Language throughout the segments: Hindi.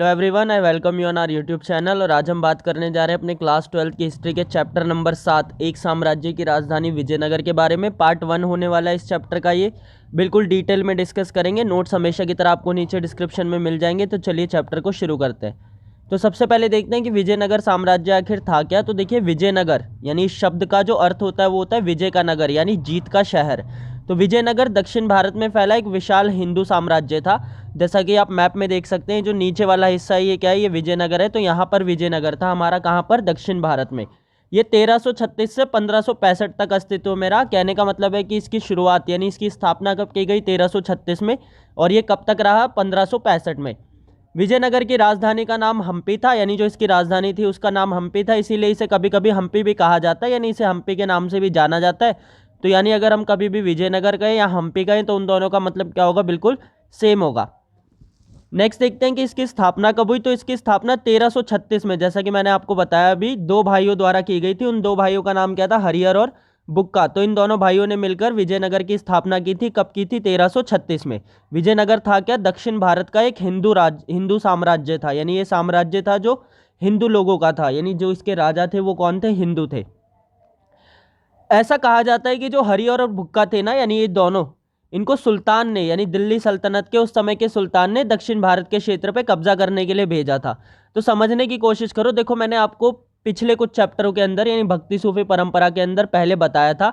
Hello everyone, I welcome you on our YouTube channel. और आज हम बात करने जा रहे हैं अपने क्लास 12 की हिस्ट्री के चैप्टर नंबर 7 एक साम्राज्य की राजधानी विजयनगर के बारे में। पार्ट 1 होने वाला है इस चैप्टर का। ये बिल्कुल डिटेल में डिस्कस करेंगे। नोट्स हमेशा की तरह आपको नीचे डिस्क्रिप्शन में मिल जाएंगे। तो चलिए चैप्टर को शुरू करते हैं। तो सबसे पहले देखते हैं कि विजयनगर साम्राज्य आखिर था क्या। तो देखिए, विजयनगर यानी इस शब्द का जो अर्थ होता है वो होता है विजय का नगर यानी जीत का शहर। तो विजयनगर दक्षिण भारत में फैला एक विशाल हिंदू साम्राज्य था। जैसा कि आप मैप में देख सकते हैं, जो नीचे वाला हिस्सा है ये क्या है, ये विजयनगर है। तो यहाँ पर विजयनगर था हमारा, कहाँ पर, दक्षिण भारत में। ये 1336 से 1565 तक अस्तित्व में रहा। कहने का मतलब है कि इसकी शुरुआत यानी इसकी स्थापना कब की गई, 1336 में, और ये कब तक रहा, 1565 में। विजयनगर की राजधानी का नाम हम्पी था, यानी जो इसकी राजधानी थी उसका नाम हम्पी था, इसीलिए इसे कभी कभी हम्पी भी कहा जाता है, यानी इसे हम्पी के नाम से भी जाना जाता है। तो यानी अगर हम कभी भी विजयनगर गए या हम्पी गए तो उन दोनों का मतलब क्या होगा, बिल्कुल सेम होगा। नेक्स्ट देखते हैं कि इसकी स्थापना कब हुई। तो इसकी स्थापना 1336 में, जैसा कि मैंने आपको बताया अभी, दो भाइयों द्वारा की गई थी। उन दो भाइयों का नाम क्या था, हरिहर और बुक्का। तो इन दोनों भाइयों ने मिलकर विजयनगर की स्थापना की थी। कब की थी, 1336 में। विजयनगर था क्या, दक्षिण भारत का एक हिंदू साम्राज्य था, यानी ये साम्राज्य था जो हिंदू लोगों का था, यानी जो इसके राजा थे वो कौन थे, हिंदू थे। ऐसा कहा जाता है कि जो हरिहर और बुक्का थे ना, यानी ये दोनों, इनको सुल्तान ने यानी दिल्ली सल्तनत के उस समय के सुल्तान ने दक्षिण भारत के क्षेत्र पे कब्जा करने के लिए भेजा था। तो समझने की कोशिश करो। देखो, मैंने आपको पिछले कुछ चैप्टरों के अंदर यानी भक्ति सूफी परंपरा के अंदर पहले बताया था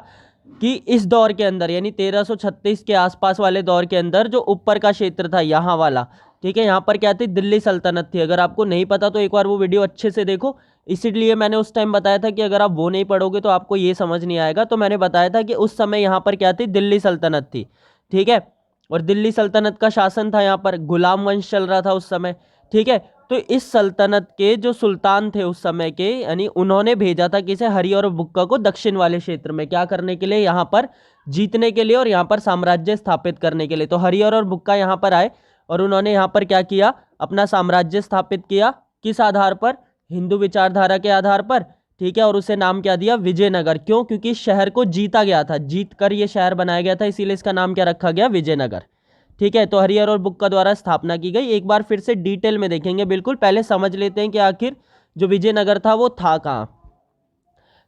कि इस दौर के अंदर यानी 1336 के आसपास वाले दौर के अंदर जो ऊपर का क्षेत्र था, यहाँ वाला, ठीक है, यहाँ पर क्या थी, दिल्ली सल्तनत थी। अगर आपको नहीं पता तो एक बार वो वीडियो अच्छे से देखो। इसीलिए मैंने उस टाइम बताया था कि अगर आप वो नहीं पढ़ोगे तो आपको ये समझ नहीं आएगा। तो मैंने बताया था कि उस समय यहाँ पर क्या थी, दिल्ली सल्तनत थी, ठीक है। और दिल्ली सल्तनत का शासन था, यहाँ पर गुलाम वंश चल रहा था उस समय, ठीक है। तो इस सल्तनत के जो सुल्तान थे उस समय के, यानी उन्होंने भेजा था किसे, हरिहर और बुक्का को दक्षिण वाले क्षेत्र में क्या करने के लिए, यहाँ पर जीतने के लिए और यहाँ पर साम्राज्य स्थापित करने के लिए। तो हरिहर और बुक्का यहाँ पर आए और उन्होंने यहाँ पर क्या किया, अपना साम्राज्य स्थापित किया। किस आधार पर, हिंदू विचारधारा के आधार पर, ठीक है। और उसे नाम क्या दिया, विजयनगर। क्यों, क्योंकि इस शहर को जीता गया था, जीत कर ये शहर बनाया गया था, इसीलिए इसका नाम क्या रखा गया, विजयनगर, ठीक है। तो हरिहर और बुक्का द्वारा स्थापना की गई। एक बार फिर से डिटेल में देखेंगे, बिल्कुल पहले समझ लेते हैं कि आखिर जो विजयनगर था वो था कहाँ।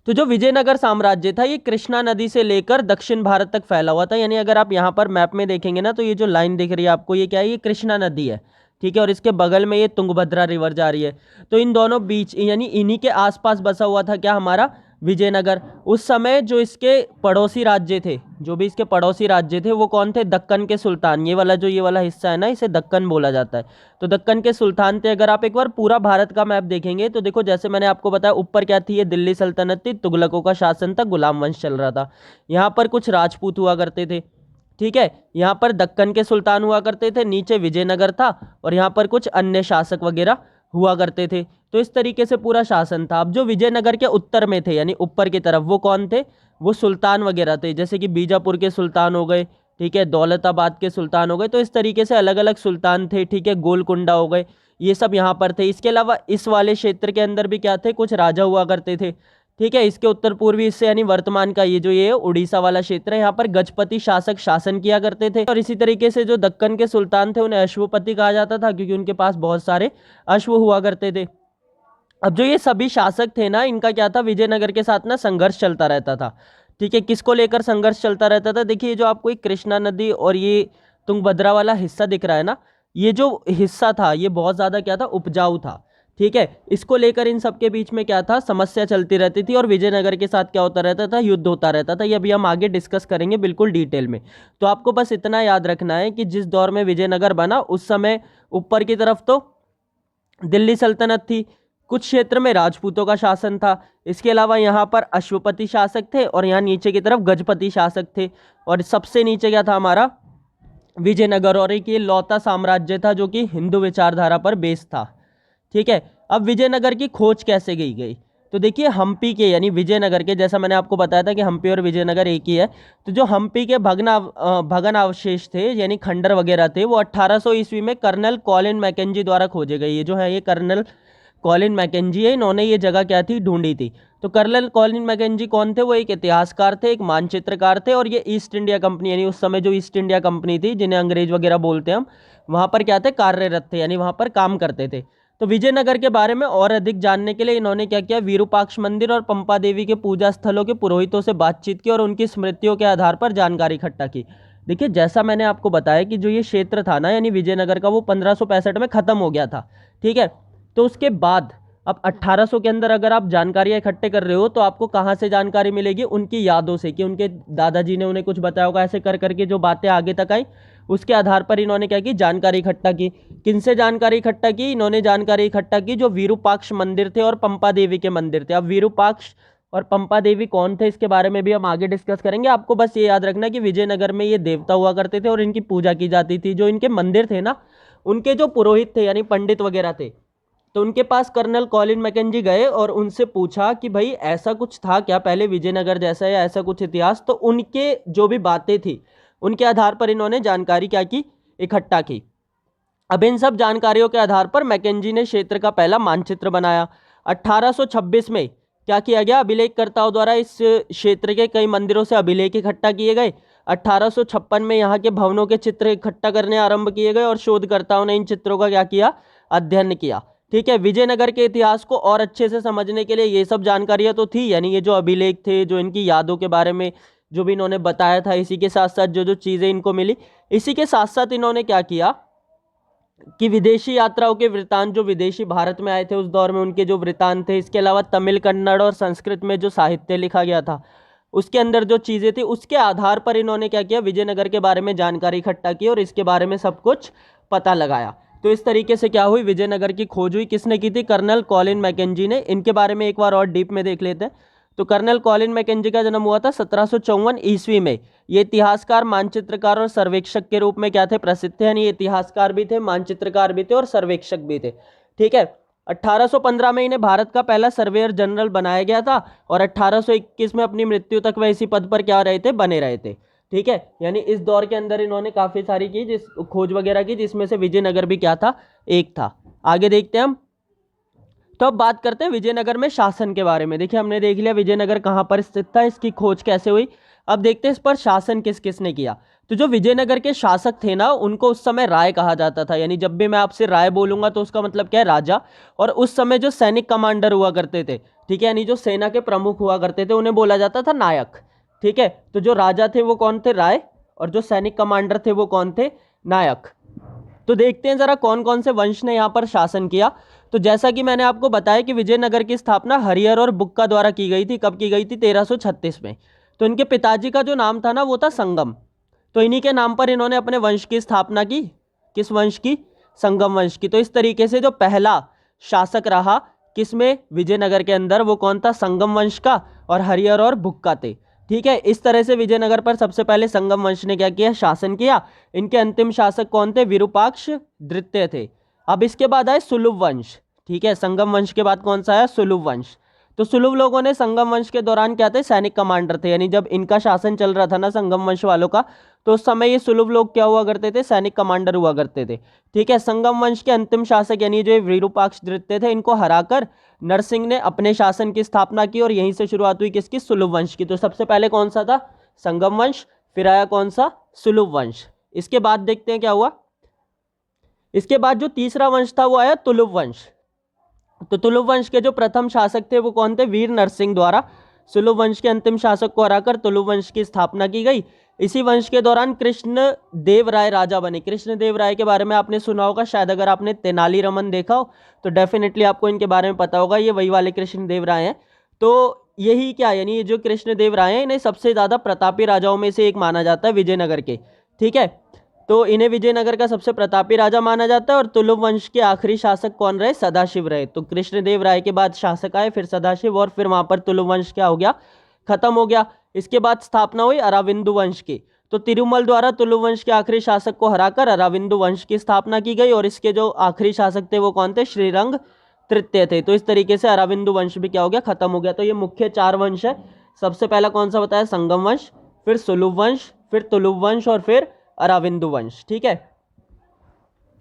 तो जो विजयनगर साम्राज्य था ये कृष्णा नदी से लेकर दक्षिण भारत तक फैला हुआ था। यानी अगर आप यहाँ पर मैप में देखेंगे ना, तो ये जो लाइन दिख रही है आपको, ये क्या है, ये कृष्णा नदी है, ठीक है। और इसके बगल में ये तुंगभद्रा रिवर जा रही है। तो इन दोनों बीच यानी इन्हीं के आसपास बसा हुआ था क्या, हमारा विजयनगर। उस समय जो इसके पड़ोसी राज्य थे, जो भी इसके पड़ोसी राज्य थे वो कौन थे, दक्कन के सुल्तान। ये वाला जो ये वाला हिस्सा है ना, इसे दक्कन बोला जाता है। तो दक्कन के सुल्तान थे। अगर आप एक बार पूरा भारत का मैप देखेंगे तो देखो, जैसे मैंने आपको बताया, ऊपर क्या थी, ये दिल्ली सल्तनत थी, तुगलकों का शासन था, गुलाम वंश चल रहा था। यहाँ पर कुछ राजपूत हुआ करते थे, ठीक है। यहाँ पर दक्कन के सुल्तान हुआ करते थे, नीचे विजयनगर था, और यहाँ पर कुछ अन्य शासक वगैरह हुआ करते थे। तो इस तरीके से पूरा शासन था। अब जो विजयनगर के उत्तर में थे यानी ऊपर की तरफ, वो कौन थे, वो सुल्तान वगैरह थे, जैसे कि बीजापुर के सुल्तान हो गए, ठीक है, दौलताबाद के सुल्तान हो गए। तो इस तरीके से अलग अलग सुल्तान थे, ठीक है, गोलकुंडा हो गए, ये सब यहाँ पर थे। इसके अलावा इस वाले क्षेत्र के अंदर भी क्या थे, कुछ राजा हुआ करते थे, ठीक है। इसके उत्तर पूर्वी हिस्से यानी वर्तमान का ये जो ये उड़ीसा वाला क्षेत्र है, यहाँ पर गजपति शासक शासन किया करते थे। और इसी तरीके से जो दक्कन के सुल्तान थे उन्हें अश्वपति कहा जाता था, क्योंकि उनके पास बहुत सारे अश्व हुआ करते थे। अब जो ये सभी शासक थे ना, इनका क्या था, विजयनगर के साथ ना संघर्ष चलता रहता था, ठीक है। किसको लेकर संघर्ष चलता रहता था, देखिए जो आपको एक कृष्णा नदी और ये तुंगभद्रा वाला हिस्सा दिख रहा है ना, ये जो हिस्सा था ये बहुत ज़्यादा क्या था, उपजाऊ था, ठीक है। इसको लेकर इन सबके बीच में क्या था, समस्या चलती रहती थी, और विजयनगर के साथ क्या होता रहता था, युद्ध होता रहता था। ये अभी हम आगे डिस्कस करेंगे बिल्कुल डिटेल में। तो आपको बस इतना याद रखना है कि जिस दौर में विजयनगर बना उस समय ऊपर की तरफ तो दिल्ली सल्तनत थी, कुछ क्षेत्र में राजपूतों का शासन था, इसके अलावा यहाँ पर अश्वपति शासक थे, और यहाँ नीचे की तरफ गजपति शासक थे, और सबसे नीचे क्या था, हमारा विजयनगर। और एक ये लौता साम्राज्य था जो कि हिंदू विचारधारा पर बेस्ड था, ठीक है। अब विजयनगर की खोज कैसे की गई, तो देखिए हम्पी के यानी विजयनगर के, जैसा मैंने आपको बताया था कि हम्पी और विजयनगर एक ही है। तो जो हम्पी के भग्न अवशेष थे यानी खंडर वगैरह थे, वो 1800 ईस्वी में कर्नल कॉलिन मैकेंजी द्वारा खोजे गए। ये जो है ये कर्नल कॉलिन मैकेंजी है, इन्होंने ये जगह क्या थी, ढूंढी थी। तो कर्नल कॉलिन मैकेंजी कौन थे, वो एक इतिहासकार थे, एक मानचित्रकार थे, और ये ईस्ट इंडिया कंपनी यानी उस समय जो ईस्ट इंडिया कंपनी थी जिन्हें अंग्रेज वगैरह बोलते हैं हम, वहाँ पर क्या थे, कार्यरत थे, यानी वहाँ पर काम करते थे। तो विजयनगर के बारे में और अधिक जानने के लिए इन्होंने क्या किया, विरूपाक्ष मंदिर और पंपा देवी के पूजा स्थलों के पुरोहितों से बातचीत की और उनकी स्मृतियों के आधार पर जानकारी इकट्ठा की। देखिए जैसा मैंने आपको बताया कि जो ये क्षेत्र था ना यानी विजयनगर का, वो 1565 में ख़त्म हो गया था, ठीक है। तो उसके बाद अब 1800 के अंदर अगर आप जानकारियाँ इकट्ठे कर रहे हो तो आपको कहाँ से जानकारी मिलेगी, उनकी यादों से, कि उनके दादाजी ने उन्हें कुछ बताया होगा, ऐसे कर करके जो बातें आगे तक आई उसके आधार पर इन्होंने क्या की, जानकारी इकट्ठा की। किनसे जानकारी इकट्ठा की, इन्होंने जानकारी इकट्ठा की जो विरूपाक्ष मंदिर थे और पंपा देवी के मंदिर थे। अब विरूपाक्ष और पंपा देवी कौन थे इसके बारे में भी हम आगे डिस्कस करेंगे। आपको बस ये याद रखना कि विजयनगर में ये देवता हुआ करते थे और इनकी पूजा की जाती थी। जो इनके मंदिर थे ना, उनके जो पुरोहित थे यानी पंडित वगैरह थे, तो उनके पास कर्नल कॉलिन मैकेंजी गए और उनसे पूछा कि भाई ऐसा कुछ था क्या पहले विजयनगर जैसा, या ऐसा कुछ इतिहास। तो उनके जो भी बातें थी उनके आधार पर इन्होंने जानकारी क्या की, इकट्ठा की। अब इन सब जानकारियों के आधार पर मैकेंजी ने क्षेत्र का पहला मानचित्र बनाया। 1826 में क्या किया गया, अभिलेखकर्ताओं द्वारा इस क्षेत्र के कई मंदिरों से अभिलेख इकट्ठा किए गए। 1856 में यहाँ के भवनों के चित्र इकट्ठा करने आरंभ किए गए और शोधकर्ताओं ने इन चित्रों का क्या किया, अध्ययन किया, ठीक है। विजयनगर के इतिहास को और अच्छे से समझने के लिए ये सब जानकारियाँ तो थी, यानी ये जो अभिलेख थे, जो इनकी यादों के बारे में जो भी इन्होंने बताया था, इसी के साथ साथ जो जो चीज़ें इनको मिली, इसी के साथ साथ इन्होंने क्या किया कि विदेशी यात्राओं के वृतांत, जो विदेशी भारत में आए थे उस दौर में, उनके जो वृतांत थे, इसके अलावा तमिल, कन्नड़ और संस्कृत में जो साहित्य लिखा गया था उसके अंदर जो चीज़ें थी, उसके आधार पर इन्होंने क्या किया, विजयनगर के बारे में जानकारी इकट्ठा की और इसके बारे में सब कुछ पता लगाया। तो इस तरीके से क्या हुई, विजयनगर की खोज हुई। किसने की थी, कर्नल कॉलिन मैकेंजी ने। इनके बारे में एक बार और डीप में देख लेते हैं। तो कर्नल कॉलिन मैकेंजी का जन्म हुआ था 1754 ईस्वी में। ये इतिहासकार, मानचित्रकार और सर्वेक्षक के रूप में क्या थे, प्रसिद्ध थे। यानी इतिहासकार भी थे, मानचित्रकार भी थे और सर्वेक्षक भी थे, ठीक है। 1815 में इन्हें भारत का पहला सर्वेयर जनरल बनाया गया था और 1821 में अपनी मृत्यु तक वह इसी पद पर क्या रहे थे, बने रहे थे, ठीक है। यानी इस दौर के अंदर इन्होंने काफ़ी सारी की जिस खोज वगैरह की, जिसमें से विजयनगर भी क्या था, एक था। आगे देखते हैं हम। तो अब बात करते हैं विजयनगर में शासन के बारे में। देखिए हमने देख लिया विजयनगर कहाँ पर स्थित था, इसकी खोज कैसे हुई। अब देखते हैं इस पर शासन किस किस ने किया। तो जो विजयनगर के शासक थे ना, उनको उस समय राय कहा जाता था। यानी जब भी मैं आपसे राय बोलूंगा तो उसका मतलब क्या है, राजा। और उस समय जो सैनिक कमांडर हुआ करते थे, ठीक है, यानी जो सेना के प्रमुख हुआ करते थे, उन्हें बोला जाता था नायक, ठीक है। तो जो राजा थे वो कौन थे, राय, और जो सैनिक कमांडर थे वो कौन थे, नायक। तो देखते हैं जरा कौन कौन से वंश ने यहाँ पर शासन किया। तो जैसा कि मैंने आपको बताया कि विजयनगर की स्थापना हरिहर और बुक्का द्वारा की गई थी। कब की गई थी, 1336 में। तो इनके पिताजी का जो नाम था ना, वो था संगम। तो इन्हीं के नाम पर इन्होंने अपने वंश की स्थापना की। किस वंश की, संगम वंश की। तो इस तरीके से जो पहला शासक रहा किसमें, विजयनगर के अंदर, वो कौन था, संगम वंश का, और हरिहर और बुक्का थे, ठीक है। इस तरह से विजयनगर पर सबसे पहले संगम वंश ने क्या किया, शासन किया। इनके अंतिम शासक कौन थे, विरूपाक्ष द्वितीय थे। अब इसके बाद आए सुलभ वंश, ठीक है। संगम वंश के बाद कौन सा आया, सुलभ वंश। तो सुलभ लोगों ने संगम वंश के दौरान क्या थे, सैनिक कमांडर थे। यानी जब इनका शासन चल रहा था ना संगम वंश वालों का, तो उस समय ये सुलभ लोग क्या हुआ करते थे, सैनिक कमांडर हुआ करते थे, ठीक है। संगम वंश के अंतिम शासक यानी जो विरूपाक्ष द्वितीय थे, इनको हराकर नरसिंह ने अपने शासन की स्थापना की और यहीं से शुरुआत हुई किसकी, सुलभ वंश की। तो सबसे पहले कौन सा था, संगम वंश, फिर आया कौन सा, सुलभ वंश। इसके बाद देखते हैं क्या हुआ। इसके बाद जो तीसरा वंश था वो आया तुलुव वंश। तो तुलुव वंश के जो प्रथम शासक थे वो कौन थे, वीर नरसिंह द्वारा सुलभ वंश के अंतिम शासक को हराकर तुलुव वंश की स्थापना की गई। इसी वंश के दौरान कृष्ण देव राय राजा बने। कृष्ण देव राय के बारे में आपने सुना होगा शायद, अगर आपने तेनाली रामन देखा हो तो डेफिनेटली आपको इनके बारे में पता होगा। ये वही वाले कृष्ण देव राय हैं। तो यही क्या, यानी ये जो कृष्ण देव राय हैं, इन्हें सबसे ज़्यादा प्रतापी राजाओं में से एक माना जाता है विजयनगर के, ठीक है। तो इन्हें विजयनगर का सबसे प्रतापी राजा माना जाता है। और तुलुव वंश के आखिरी शासक कौन रहे, सदाशिव रहे। तो कृष्णदेव राय के बाद शासक आए, फिर सदाशिव, और फिर वहां पर तुलुव वंश क्या हो गया, खत्म हो गया। इसके बाद स्थापना हुई अराविंदु वंश की। तो तिरुमल द्वारा तुलुव वंश के आखिरी शासक को हराकर अराविंदु वंश की स्थापना की गई और इसके जो आखिरी शासक थे वो कौन थे, श्रीरंग तृतीय थे। तो इस तरीके से अराविंदु वंश भी क्या हो गया, खत्म हो गया। तो ये मुख्य 4 वंश है। सबसे पहला कौन सा बताया, संगम वंश, फिर सुलभ वंश, फिर तुलुव वंश और फिर अराविंदु वंश, ठीक है।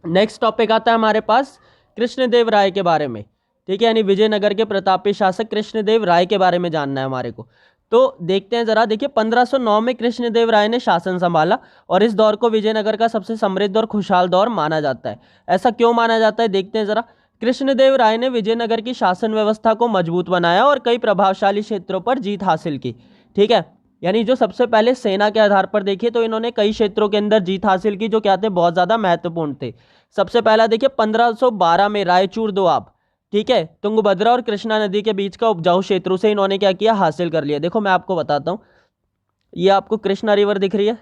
नेक्स्ट टॉपिक आता है हमारे पास कृष्णदेव राय के बारे में, ठीक है, यानी विजयनगर के प्रतापी शासक कृष्णदेव राय के बारे में जानना है हमारे को। तो देखते हैं जरा, देखिए 1509 में कृष्णदेव राय ने शासन संभाला और इस दौर को विजयनगर का सबसे समृद्ध और खुशहाल दौर माना जाता है। ऐसा क्यों माना जाता है, देखते हैं जरा। कृष्णदेव राय ने विजयनगर की शासन व्यवस्था को मजबूत बनाया और कई प्रभावशाली क्षेत्रों पर जीत हासिल की। ठीक है, यानी जो सबसे पहले सेना के आधार पर देखिए तो इन्होंने कई क्षेत्रों के अंदर जीत हासिल की जो क्या थे, बहुत ज्यादा महत्वपूर्ण थे। सबसे पहला देखिए 1512 में रायचूर दोआब, ठीक है, तुंगभद्रा और कृष्णा नदी के बीच का उपजाऊ क्षेत्रों से इन्होंने क्या किया, हासिल कर लिया। देखो मैं आपको बताता हूँ, ये आपको कृष्णा रिवर दिख रही है,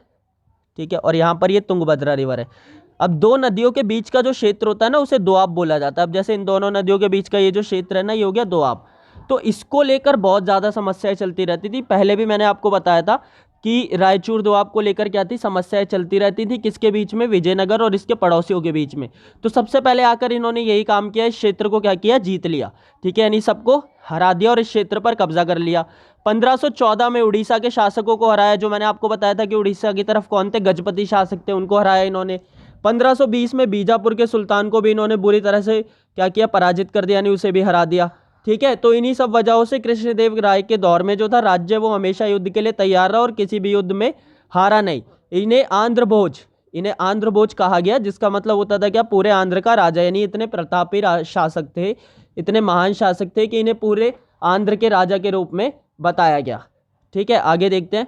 ठीक है, और यहाँ पर ये तुंगभद्रा रिवर है। अब दो नदियों के बीच का जो क्षेत्र होता है ना, उसे दोआब बोला जाता है। अब जैसे इन दोनों नदियों के बीच का ये जो क्षेत्र है ना, ये हो गया दोआब। तो इसको लेकर बहुत ज़्यादा समस्याएं चलती रहती थी। पहले भी मैंने आपको बताया था कि रायचूर दोआब को लेकर क्या थी, समस्याएं चलती रहती थी। किसके बीच में, विजयनगर और इसके पड़ोसियों के बीच में। तो सबसे पहले आकर इन्होंने यही काम किया, इस क्षेत्र को क्या किया, जीत लिया। ठीक है, यानी सबको हरा दिया और इस क्षेत्र पर कब्जा कर लिया। 1514 में उड़ीसा के शासकों को हराया, जो मैंने आपको बताया था कि उड़ीसा की तरफ कौन थे, गजपति शासक थे, उनको हराया इन्होंने। 1520 में बीजापुर के सुल्तान को भी इन्होंने बुरी तरह से क्या किया, पराजित कर दिया, यानी उसे भी हरा दिया। ठीक है, तो इन्हीं सब वजहों से कृष्णदेव राय के दौर में जो था राज्य, वो हमेशा युद्ध के लिए तैयार रहा और किसी भी युद्ध में हारा नहीं। इन्हें आंध्र भोज कहा गया, जिसका मतलब होता था क्या, पूरे आंध्र का राजा। यानी इतने प्रतापी शासक थे, इतने महान शासक थे कि इन्हें पूरे आंध्र के राजा के रूप में बताया गया। ठीक है, आगे देखते हैं।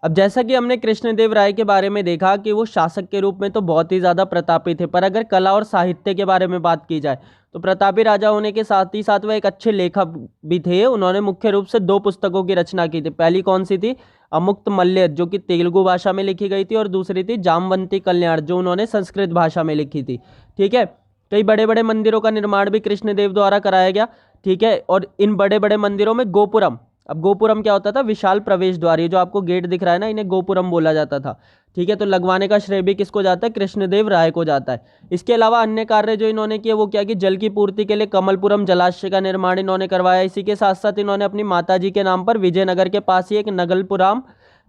अब जैसा कि हमने कृष्णदेव राय के बारे में देखा कि वो शासक के रूप में तो बहुत ही ज़्यादा प्रतापी थे, पर अगर कला और साहित्य के बारे में बात की जाए तो प्रतापी राजा होने के साथ ही साथ वह एक अच्छे लेखक भी थे। उन्होंने मुख्य रूप से 2 पुस्तकों की रचना की थी। पहली कौन सी थी, अमुक्त मल्य, जो कि तेलुगु भाषा में लिखी गई थी, और दूसरी थी जामवंती कल्याण, जो उन्होंने संस्कृत भाषा में लिखी थी। ठीक है, कई बड़े बड़े मंदिरों का निर्माण भी कृष्णदेव द्वारा कराया गया। ठीक है, और इन बड़े बड़े मंदिरों में गोपुरम, अब गोपुरम क्या होता था, विशाल प्रवेश द्वार, ये जो आपको गेट दिख रहा है ना, इन्हें गोपुरम बोला जाता था। ठीक है, तो लगवाने का श्रेय भी किसको जाता है, कृष्णदेव राय को जाता है। इसके अलावा अन्य कार्य जो इन्होंने किए वो क्या कि जल की पूर्ति के लिए कमलपुरम जलाशय का निर्माण इन्होंने करवाया। इसी के साथ साथ इन्होंने अपनी माताजी के नाम पर विजयनगर के पास ही एक नगलपुराम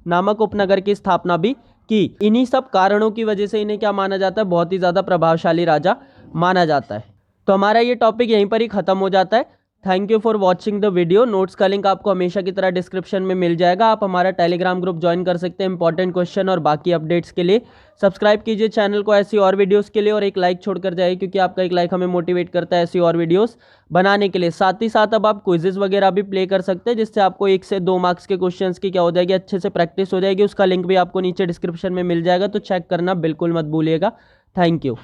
नामक उपनगर की स्थापना भी की। इन्हीं सब कारणों की वजह से इन्हें क्या माना जाता है, बहुत ही ज्यादा प्रभावशाली राजा माना जाता है। तो हमारा ये टॉपिक यहीं पर ही खत्म हो जाता है। Thank you for watching the video. Notes का लिंक आपको हमेशा की तरह डिस्क्रिप्शन में मिल जाएगा। आप हमारा टेलीग्राम ग्रुप ज्वाइन कर सकते हैं इंपॉर्टेंट क्वेश्चन और बाकी अपडेट्स के लिए। सब्सक्राइब कीजिए चैनल को ऐसी और वीडियोस के लिए, और एक लाइक छोड़कर जाइए, क्योंकि आपका एक लाइक हमें मोटिवेट करता है ऐसी और वीडियोस बनाने के लिए। साथ ही साथ अब आप क्विजेज वगैरह भी प्ले कर सकते हैं, जिससे आपको 1 से 2 मार्क्स के क्वेश्चन की क्या हो जाएगी, अच्छे से प्रैक्टिस हो जाएगी। उसका लिंक भी आपको नीचे डिस्क्रिप्शन में मिल जाएगा, तो चेक करना बिल्कुल मत भूलिएगा। Thank you.